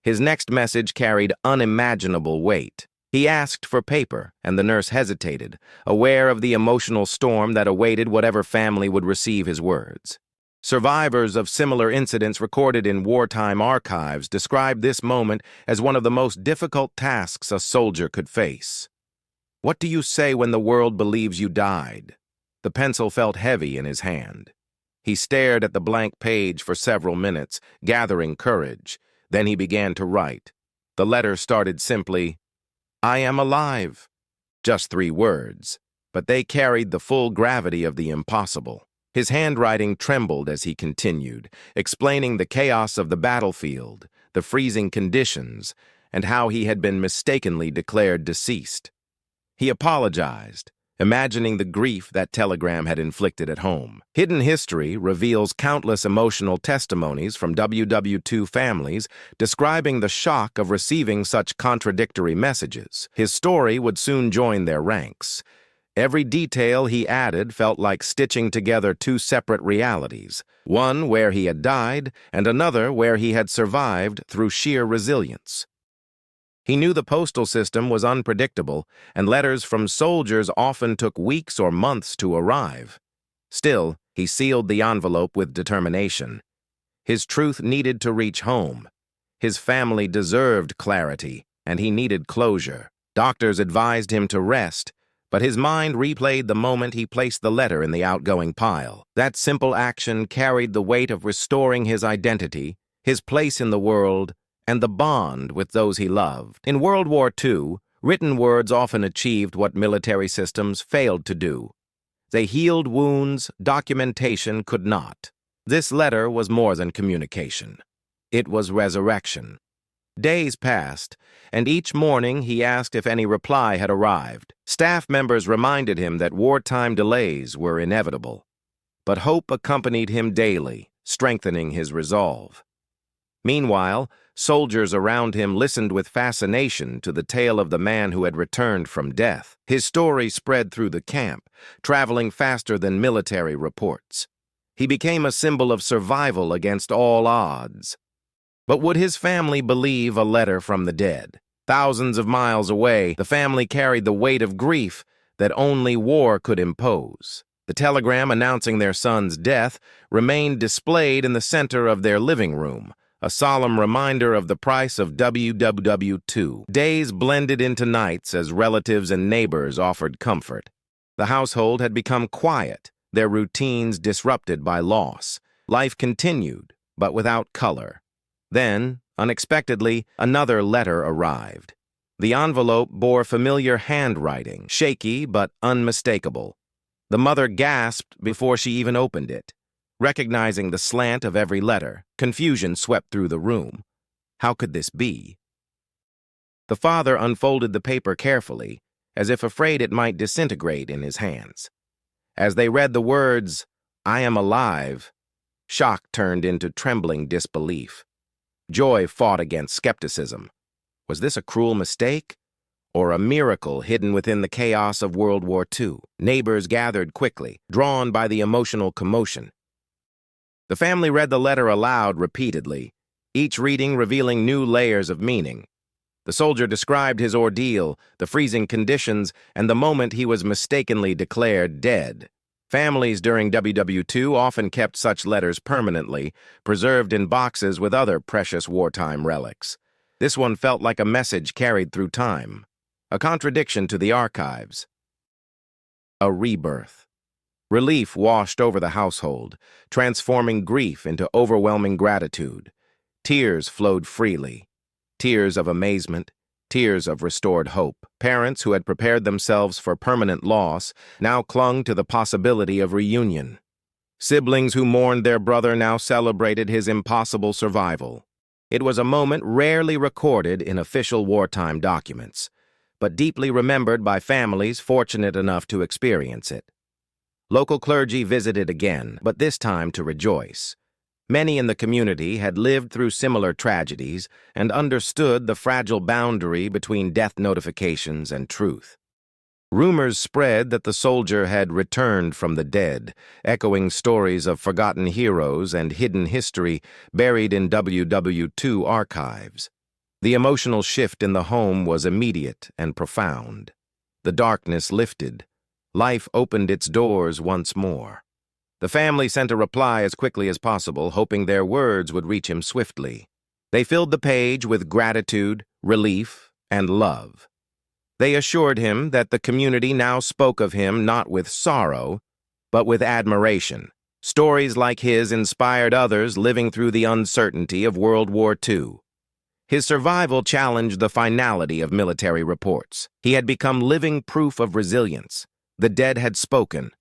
His next message carried unimaginable weight. He asked for paper, and the nurse hesitated, aware of the emotional storm that awaited whatever family would receive his words. Survivors of similar incidents recorded in wartime archives described this moment as one of the most difficult tasks a soldier could face. What do you say when the world believes you died? The pencil felt heavy in his hand. He stared at the blank page for several minutes, gathering courage. Then he began to write. The letter started simply, "I am alive." Just 3 words, but they carried the full gravity of the impossible. His handwriting trembled as he continued, explaining the chaos of the battlefield, the freezing conditions, and how he had been mistakenly declared deceased. He apologized, imagining the grief that telegram had inflicted at home. Hidden History reveals countless emotional testimonies from WW2 families describing the shock of receiving such contradictory messages. His story would soon join their ranks. Every detail he added felt like stitching together two separate realities, one where he had died and another where he had survived through sheer resilience. He knew the postal system was unpredictable, and letters from soldiers often took weeks or months to arrive. Still, he sealed the envelope with determination. His truth needed to reach home. His family deserved clarity, and he needed closure. Doctors advised him to rest, but his mind replayed the moment he placed the letter in the outgoing pile. That simple action carried the weight of restoring his identity, his place in the world, and the bond with those he loved. In World War II, written words often achieved what military systems failed to do. They healed wounds documentation could not. This letter was more than communication. It was resurrection. Days passed, and each morning he asked if any reply had arrived. Staff members reminded him that wartime delays were inevitable. But hope accompanied him daily, strengthening his resolve. Meanwhile, soldiers around him listened with fascination to the tale of the man who had returned from death. His story spread through the camp, traveling faster than military reports. He became a symbol of survival against all odds. But would his family believe a letter from the dead? Thousands of miles away, the family carried the weight of grief that only war could impose. The telegram announcing their son's death remained displayed in the center of their living room, a solemn reminder of the price of WW2. Days blended into nights as relatives and neighbors offered comfort. The household had become quiet, their routines disrupted by loss. Life continued, but without color. Then, unexpectedly, another letter arrived. The envelope bore familiar handwriting, shaky but unmistakable. The mother gasped before she even opened it. Recognizing the slant of every letter, confusion swept through the room. How could this be? The father unfolded the paper carefully, as if afraid it might disintegrate in his hands. As they read the words, "I am alive," shock turned into trembling disbelief. Joy fought against skepticism. Was this a cruel mistake, or a miracle hidden within the chaos of World War II? Neighbors gathered quickly, drawn by the emotional commotion. The family read the letter aloud repeatedly, each reading revealing new layers of meaning. The soldier described his ordeal, the freezing conditions, and the moment he was mistakenly declared dead. Families during WW2 often kept such letters permanently, preserved in boxes with other precious wartime relics. This one felt like a message carried through time, a contradiction to the archives. A rebirth. Relief washed over the household, transforming grief into overwhelming gratitude. Tears flowed freely. Tears of amazement, tears of restored hope. Parents who had prepared themselves for permanent loss now clung to the possibility of reunion. Siblings who mourned their brother now celebrated his impossible survival. It was a moment rarely recorded in official wartime documents, but deeply remembered by families fortunate enough to experience it. Local clergy visited again, but this time to rejoice. Many in the community had lived through similar tragedies and understood the fragile boundary between death notifications and truth. Rumors spread that the soldier had returned from the dead, echoing stories of forgotten heroes and hidden history buried in WW2 archives. The emotional shift in the home was immediate and profound. The darkness lifted. Life opened its doors once more. The family sent a reply as quickly as possible, hoping their words would reach him swiftly. They filled the page with gratitude, relief, and love. They assured him that the community now spoke of him not with sorrow, but with admiration. Stories like his inspired others living through the uncertainty of World War II. His survival challenged the finality of military reports. He had become living proof of resilience. The dead had spoken,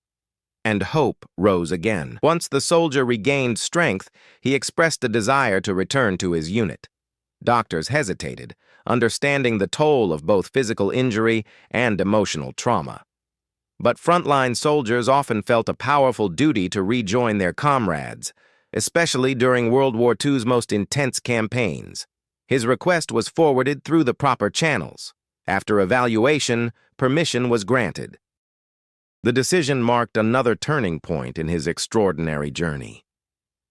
and hope rose again. Once the soldier regained strength, he expressed a desire to return to his unit. Doctors hesitated, understanding the toll of both physical injury and emotional trauma. But frontline soldiers often felt a powerful duty to rejoin their comrades, especially during World War II's most intense campaigns. His request was forwarded through the proper channels. After evaluation, permission was granted. The decision marked another turning point in his extraordinary journey.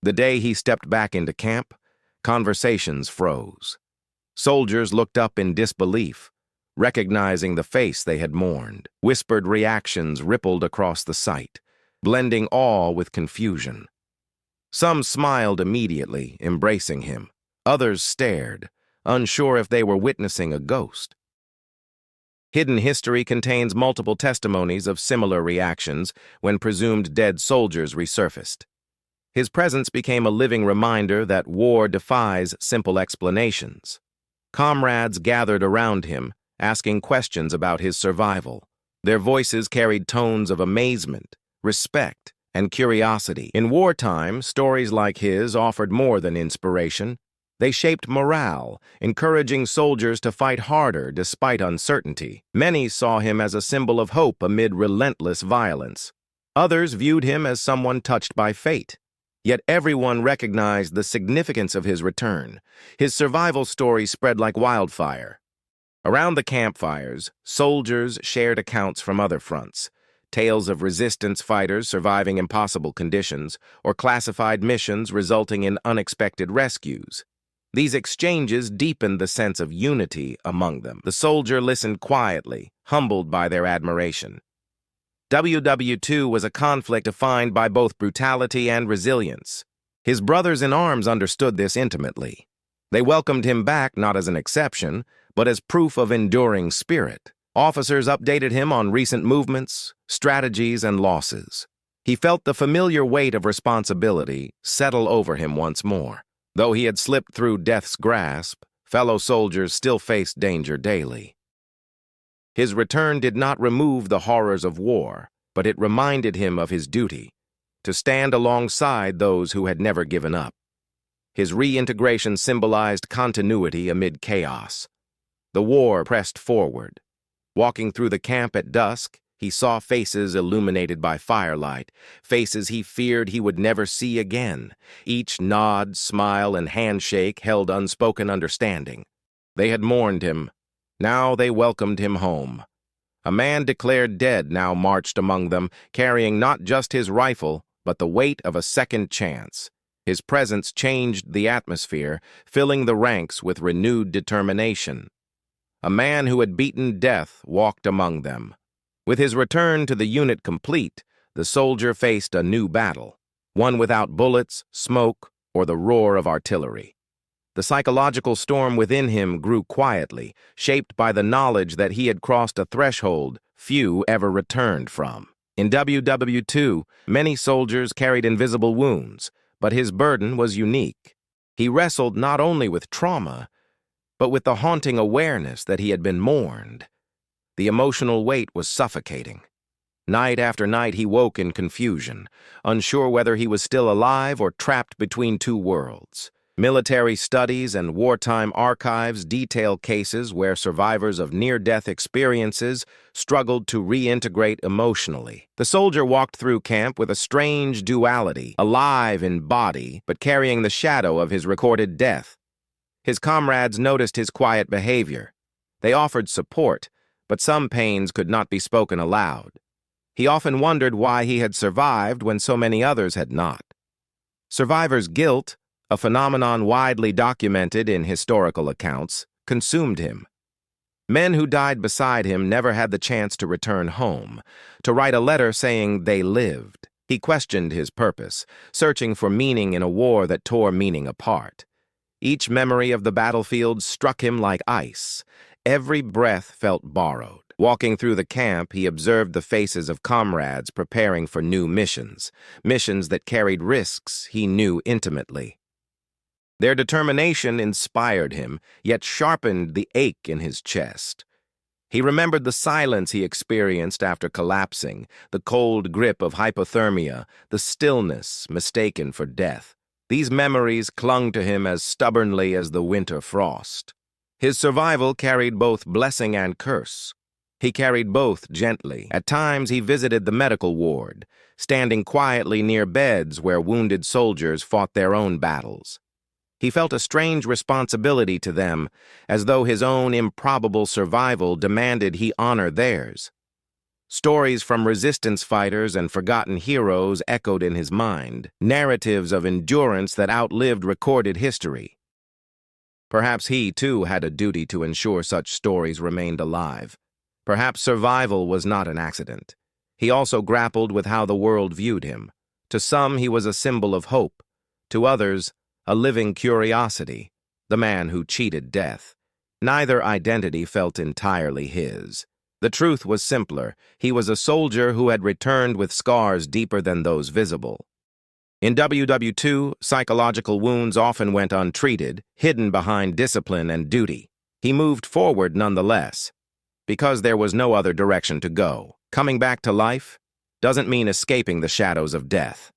The day he stepped back into camp, conversations froze. Soldiers looked up in disbelief, recognizing the face they had mourned. Whispered reactions rippled across the site, blending awe with confusion. Some smiled immediately, embracing him. Others stared, unsure if they were witnessing a ghost. Hidden history contains multiple testimonies of similar reactions when presumed dead soldiers resurfaced. His presence became a living reminder that war defies simple explanations. Comrades gathered around him, asking questions about his survival. Their voices carried tones of amazement, respect, and curiosity. In wartime, stories like his offered more than inspiration. They shaped morale, encouraging soldiers to fight harder despite uncertainty. Many saw him as a symbol of hope amid relentless violence. Others viewed him as someone touched by fate. Yet everyone recognized the significance of his return. His survival story spread like wildfire. Around the campfires, soldiers shared accounts from other fronts, tales of resistance fighters surviving impossible conditions, or classified missions resulting in unexpected rescues. These exchanges deepened the sense of unity among them. The soldier listened quietly, humbled by their admiration. WW2 was a conflict defined by both brutality and resilience. His brothers in arms understood this intimately. They welcomed him back not as an exception, but as proof of enduring spirit. Officers updated him on recent movements, strategies, and losses. He felt the familiar weight of responsibility settle over him once more. Though he had slipped through death's grasp, fellow soldiers still faced danger daily. His return did not remove the horrors of war, but it reminded him of his duty, to stand alongside those who had never given up. His reintegration symbolized continuity amid chaos. The war pressed forward. Walking through the camp at dusk, he saw faces illuminated by firelight, faces he feared he would never see again. Each nod, smile, and handshake held unspoken understanding. They had mourned him. Now they welcomed him home. A man declared dead now marched among them, carrying not just his rifle, but the weight of a second chance. His presence changed the atmosphere, filling the ranks with renewed determination. A man who had beaten death walked among them. With his return to the unit complete, the soldier faced a new battle, one without bullets, smoke, or the roar of artillery. The psychological storm within him grew quietly, shaped by the knowledge that he had crossed a threshold few ever returned from. In WW2, many soldiers carried invisible wounds, but his burden was unique. He wrestled not only with trauma, but with the haunting awareness that he had been mourned. The emotional weight was suffocating. Night after night he woke in confusion, unsure whether he was still alive or trapped between two worlds. Military studies and wartime archives detail cases where survivors of near-death experiences struggled to reintegrate emotionally. The soldier walked through camp with a strange duality, alive in body, but carrying the shadow of his recorded death. His comrades noticed his quiet behavior. They offered support, but some pains could not be spoken aloud. He often wondered why he had survived when so many others had not. Survivor's guilt, a phenomenon widely documented in historical accounts, consumed him. Men who died beside him never had the chance to return home, to write a letter saying they lived. He questioned his purpose, searching for meaning in a war that tore meaning apart. Each memory of the battlefield struck him like ice. Every breath felt borrowed. Walking through the camp, he observed the faces of comrades preparing for new missions, missions that carried risks he knew intimately. Their determination inspired him, yet sharpened the ache in his chest. He remembered the silence he experienced after collapsing, the cold grip of hypothermia, the stillness mistaken for death. These memories clung to him as stubbornly as the winter frost. His survival carried both blessing and curse. He carried both gently. At times he visited the medical ward, standing quietly near beds where wounded soldiers fought their own battles. He felt a strange responsibility to them, as though his own improbable survival demanded he honor theirs. Stories from resistance fighters and forgotten heroes echoed in his mind, narratives of endurance that outlived recorded history. Perhaps he, too, had a duty to ensure such stories remained alive. Perhaps survival was not an accident. He also grappled with how the world viewed him. To some, he was a symbol of hope. To others, a living curiosity, the man who cheated death. Neither identity felt entirely his. The truth was simpler. He was a soldier who had returned with scars deeper than those visible. In WW2, psychological wounds often went untreated, hidden behind discipline and duty. He moved forward nonetheless, because there was no other direction to go. Coming back to life doesn't mean escaping the shadows of death.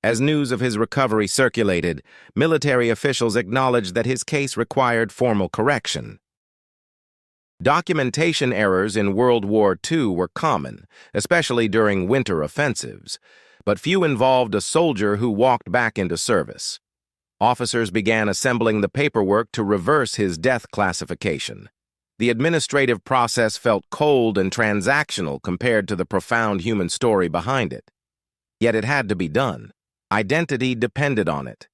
As news of his recovery circulated, military officials acknowledged that his case required formal correction. Documentation errors in World War II were common, especially during winter offensives, but few involved a soldier who walked back into service. Officers began assembling the paperwork to reverse his death classification. The administrative process felt cold and transactional compared to the profound human story behind it. Yet it had to be done. Identity depended on it.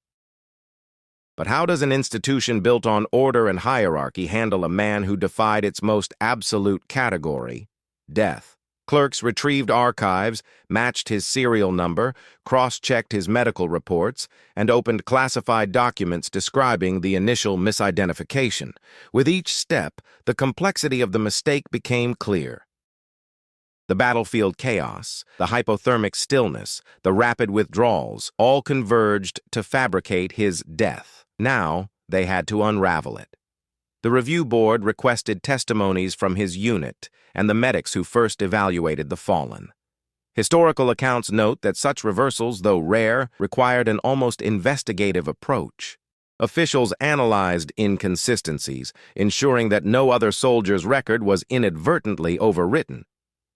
But how does an institution built on order and hierarchy handle a man who defied its most absolute category, death? Clerks retrieved archives, matched his serial number, cross-checked his medical reports, and opened classified documents describing the initial misidentification. With each step, the complexity of the mistake became clear. The battlefield chaos, the hypothermic stillness, the rapid withdrawals, all converged to fabricate his death. Now, they had to unravel it. The review board requested testimonies from his unit and the medics who first evaluated the fallen. Historical accounts note that such reversals, though rare, required an almost investigative approach. Officials analyzed inconsistencies, ensuring that no other soldier's record was inadvertently overwritten.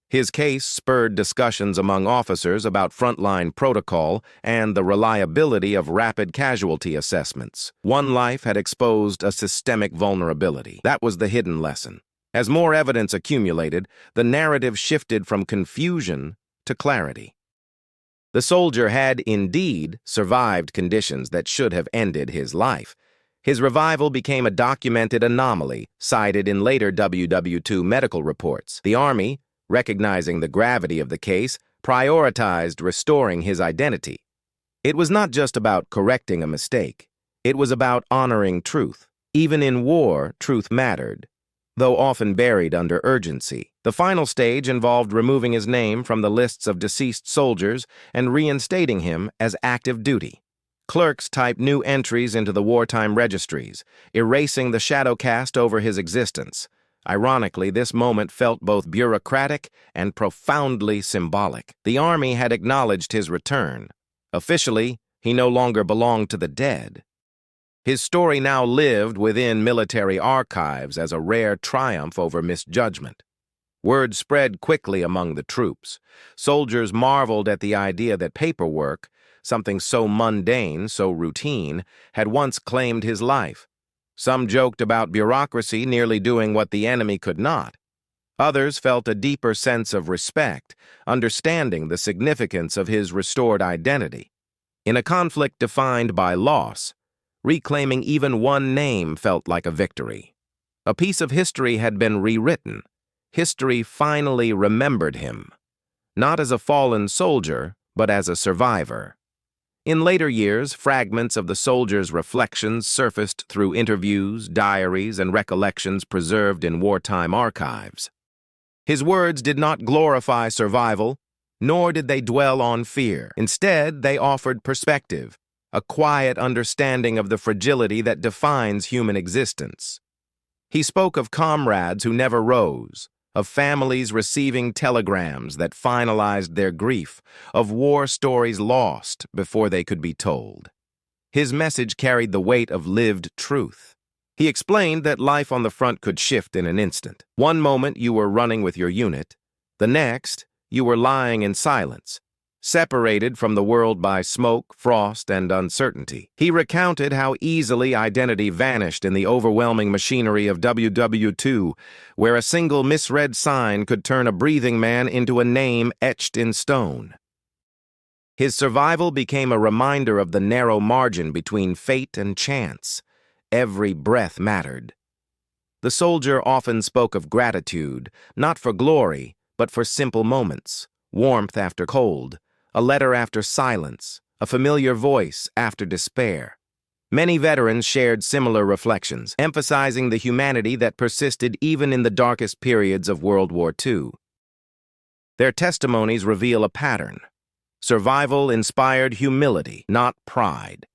His case spurred discussions among officers about frontline protocol and the reliability of rapid casualty assessments. One life had exposed a systemic vulnerability. That was the hidden lesson. As more evidence accumulated, the narrative shifted from confusion to clarity. The soldier had indeed survived conditions that should have ended his life. His revival became a documented anomaly, cited in later WW2 medical reports. The Army, recognizing the gravity of the case, prioritized restoring his identity. It was not just about correcting a mistake. It was about honoring truth. Even in war, truth mattered, though often buried under urgency. The final stage involved removing his name from the lists of deceased soldiers and reinstating him as active duty. Clerks typed new entries into the wartime registries, erasing the shadow cast over his existence. Ironically, this moment felt both bureaucratic and profoundly symbolic. The Army had acknowledged his return. Officially, he no longer belonged to the dead. His story now lived within military archives as a rare triumph over misjudgment. Word spread quickly among the troops. Soldiers marveled at the idea that paperwork, something so mundane, so routine, had once claimed his life. Some joked about bureaucracy nearly doing what the enemy could not. Others felt a deeper sense of respect, understanding the significance of his restored identity. In a conflict defined by loss, reclaiming even one name felt like a victory. A piece of history had been rewritten. History finally remembered him, not as a fallen soldier, but as a survivor. In later years, fragments of the soldier's reflections surfaced through interviews, diaries, and recollections preserved in wartime archives. His words did not glorify survival, nor did they dwell on fear. Instead, they offered perspective, a quiet understanding of the fragility that defines human existence. He spoke of comrades who never rose, of families receiving telegrams that finalized their grief, of war stories lost before they could be told. His message carried the weight of lived truth. He explained that life on the front could shift in an instant. One moment you were running with your unit, the next you were lying in silence, separated from the world by smoke, frost, and uncertainty. He recounted how easily identity vanished in the overwhelming machinery of WW2, where a single misread sign could turn a breathing man into a name etched in stone. His survival became a reminder of the narrow margin between fate and chance. Every breath mattered. The soldier often spoke of gratitude, not for glory, but for simple moments, warmth after cold, a letter after silence, a familiar voice after despair. Many veterans shared similar reflections, emphasizing the humanity that persisted even in the darkest periods of World War II. Their testimonies reveal a pattern. Survival inspired humility, not pride.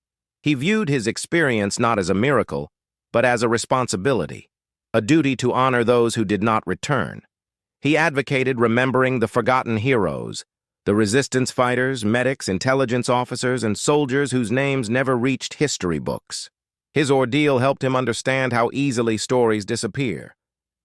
He viewed his experience not as a miracle, but as a responsibility, a duty to honor those who did not return. He advocated remembering the forgotten heroes, the resistance fighters, medics, intelligence officers, and soldiers whose names never reached history books. His ordeal helped him understand how easily stories disappear.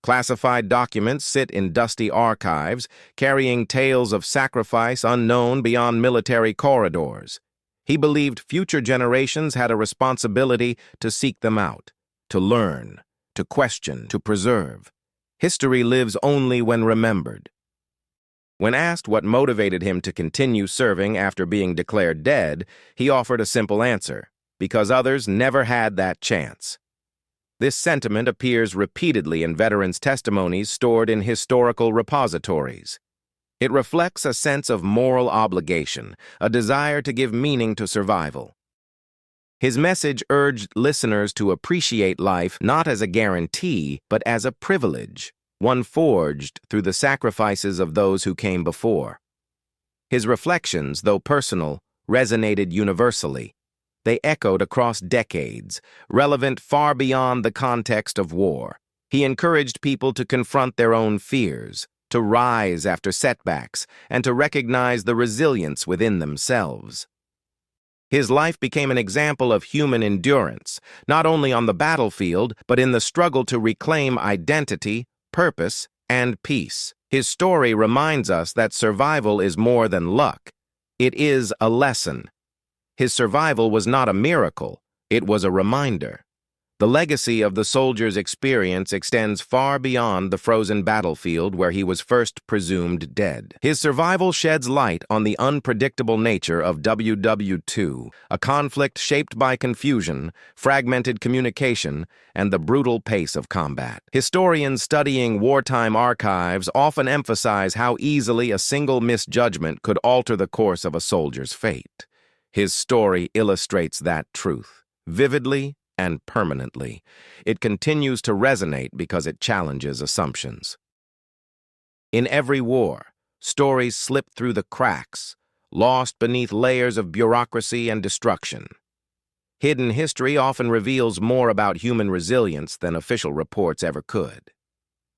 Classified documents sit in dusty archives, carrying tales of sacrifice unknown beyond military corridors. He believed future generations had a responsibility to seek them out, to learn, to question, to preserve. History lives only when remembered. When asked what motivated him to continue serving after being declared dead, he offered a simple answer: because others never had that chance. This sentiment appears repeatedly in veterans' testimonies stored in historical repositories. It reflects a sense of moral obligation, a desire to give meaning to survival. His message urged listeners to appreciate life not as a guarantee, but as a privilege, one forged through the sacrifices of those who came before. His reflections, though personal, resonated universally. They echoed across decades, relevant far beyond the context of war. He encouraged people to confront their own fears, to rise after setbacks, and to recognize the resilience within themselves. His life became an example of human endurance, not only on the battlefield, but in the struggle to reclaim identity, purpose, and peace. His story reminds us that survival is more than luck. It is a lesson. His survival was not a miracle, it was a reminder. The legacy of the soldier's experience extends far beyond the frozen battlefield where he was first presumed dead. His survival sheds light on the unpredictable nature of WW2, a conflict shaped by confusion, fragmented communication, and the brutal pace of combat. Historians studying wartime archives often emphasize how easily a single misjudgment could alter the course of a soldier's fate. His story illustrates that truth, vividly and permanently. It continues to resonate because it challenges assumptions. In every war, stories slip through the cracks, lost beneath layers of bureaucracy and destruction. Hidden history often reveals more about human resilience than official reports ever could.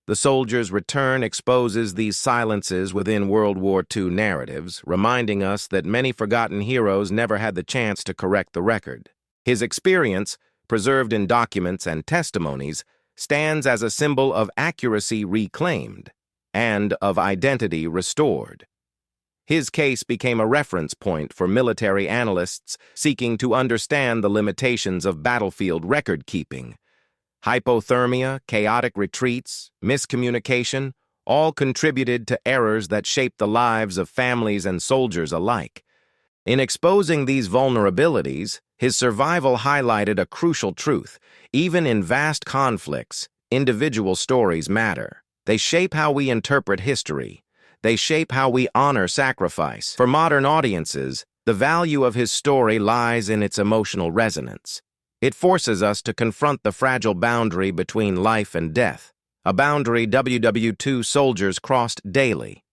The soldier's return exposes these silences within World War II narratives, reminding us that many forgotten heroes never had the chance to correct the record. His experience, preserved in documents and testimonies, stands as a symbol of accuracy reclaimed and of identity restored. His case became a reference point for military analysts seeking to understand the limitations of battlefield record-keeping. Hypothermia, chaotic retreats, miscommunication, all contributed to errors that shaped the lives of families and soldiers alike. In exposing these vulnerabilities, his survival highlighted a crucial truth. Even in vast conflicts, individual stories matter. They shape how we interpret history. They shape how we honor sacrifice. For modern audiences, the value of his story lies in its emotional resonance. It forces us to confront the fragile boundary between life and death, a boundary WW2 soldiers crossed daily.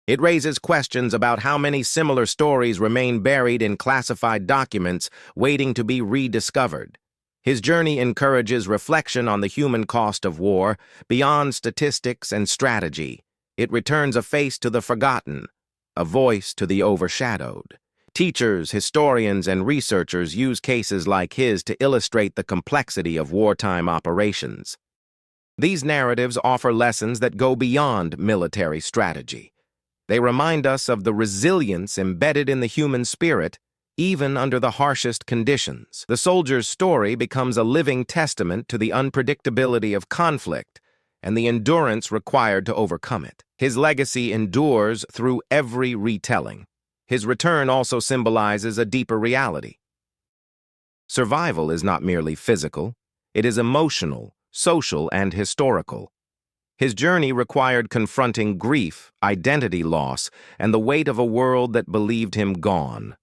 It raises questions about how many similar stories remain buried in classified documents waiting to be rediscovered. His journey encourages reflection on the human cost of war, beyond statistics and strategy. It returns a face to the forgotten, a voice to the overshadowed. Teachers, historians, and researchers use cases like his to illustrate the complexity of wartime operations. These narratives offer lessons that go beyond military strategy. They remind us of the resilience embedded in the human spirit, even under the harshest conditions. The soldier's story becomes a living testament to the unpredictability of conflict and the endurance required to overcome it. His legacy endures through every retelling. His return also symbolizes a deeper reality. Survival is not merely physical, it is emotional, social, and historical. His journey required confronting grief, identity loss, and the weight of a world that believed him gone.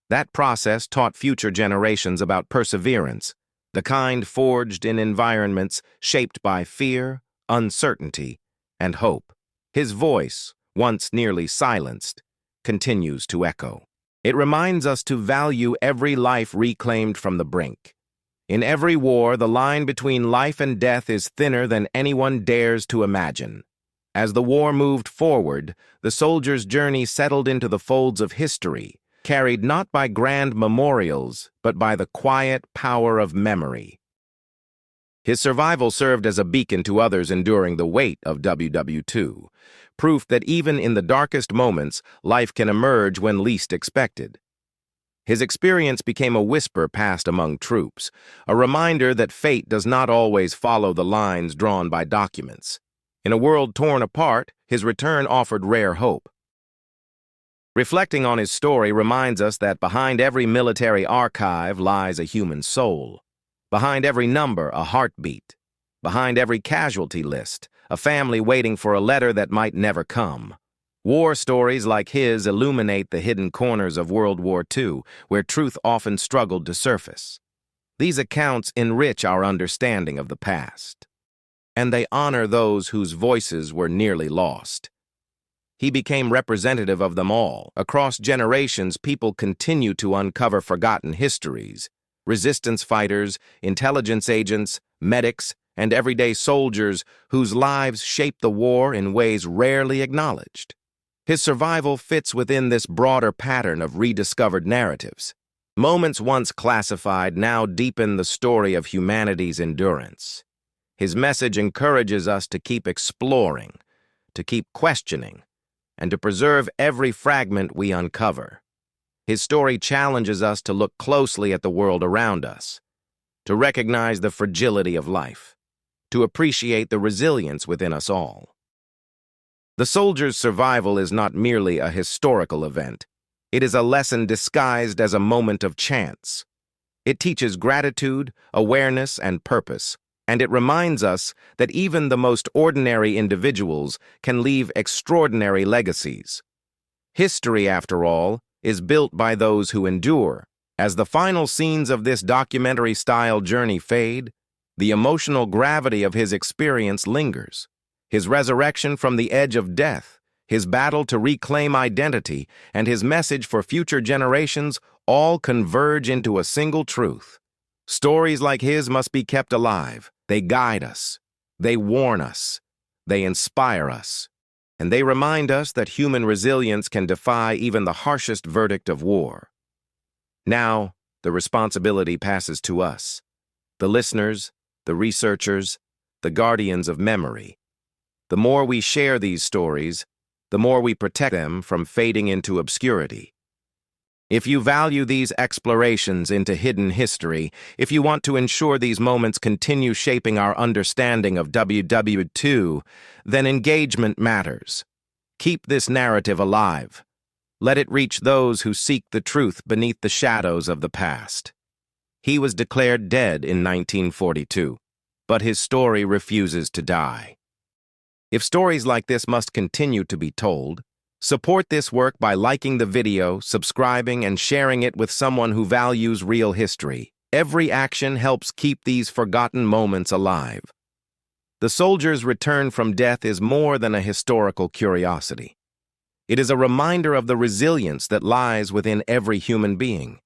That process taught future generations about perseverance, the kind forged in environments shaped by fear, uncertainty, and hope. His voice, once nearly silenced, continues to echo. It reminds us to value every life reclaimed from the brink. In every war, the line between life and death is thinner than anyone dares to imagine. As the war moved forward, the soldier's journey settled into the folds of history, carried not by grand memorials, but by the quiet power of memory. His survival served as a beacon to others enduring the weight of WW2, proof that even in the darkest moments, life can emerge when least expected. His experience became a whisper passed among troops, a reminder that fate does not always follow the lines drawn by documents. In a world torn apart, his return offered rare hope. Reflecting on his story reminds us that behind every military archive lies a human soul. Behind every number, a heartbeat. Behind every casualty list, a family waiting for a letter that might never come. War stories like his illuminate the hidden corners of World War II, where truth often struggled to surface. These accounts enrich our understanding of the past, and they honor those whose voices were nearly lost. He became representative of them all. Across generations, people continue to uncover forgotten histories. Resistance fighters, intelligence agents, medics, and everyday soldiers whose lives shaped the war in ways rarely acknowledged. His survival fits within this broader pattern of rediscovered narratives. Moments once classified now deepen the story of humanity's endurance. His message encourages us to keep exploring, to keep questioning, and to preserve every fragment we uncover. His story challenges us to look closely at the world around us, to recognize the fragility of life, to appreciate the resilience within us all. The soldier's survival is not merely a historical event. It is a lesson disguised as a moment of chance. It teaches gratitude, awareness, and purpose, and it reminds us that even the most ordinary individuals can leave extraordinary legacies. History, after all, is built by those who endure. As the final scenes of this documentary-style journey fade, the emotional gravity of his experience lingers. His resurrection from the edge of death, his battle to reclaim identity, and his message for future generations all converge into a single truth. Stories like his must be kept alive. They guide us. They warn us. They inspire us. And they remind us that human resilience can defy even the harshest verdict of war. Now, the responsibility passes to us, the listeners, the researchers, the guardians of memory. The more we share these stories, the more we protect them from fading into obscurity. If you value these explorations into hidden history, if you want to ensure these moments continue shaping our understanding of WW2, then engagement matters. Keep this narrative alive. Let it reach those who seek the truth beneath the shadows of the past. He was declared dead in 1942, but his story refuses to die. If stories like this must continue to be told, support this work by liking the video, subscribing, and sharing it with someone who values real history. Every action helps keep these forgotten moments alive. The soldier's return from death is more than a historical curiosity. It is a reminder of the resilience that lies within every human being.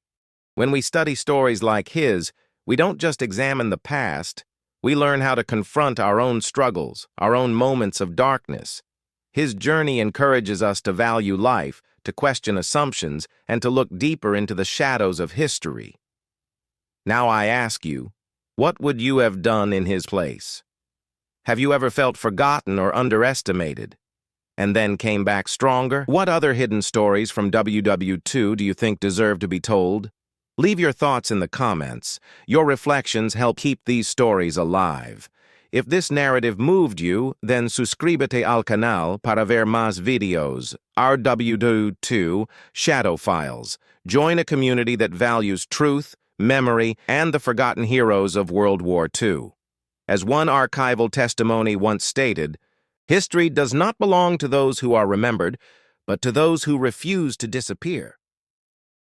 When we study stories like his, we don't just examine the past, we learn how to confront our own struggles, our own moments of darkness. His journey encourages us to value life, to question assumptions, and to look deeper into the shadows of history. Now I ask you, what would you have done in his place? Have you ever felt forgotten or underestimated, and then came back stronger? What other hidden stories from WW2 do you think deserve to be told? Leave your thoughts in the comments. Your reflections help keep these stories alive. If this narrative moved you, then suscríbete al canal para ver más videos. RWW2 Shadow Files. Join a community that values truth, memory, and the forgotten heroes of World War II. As one archival testimony once stated, history does not belong to those who are remembered, but to those who refuse to disappear.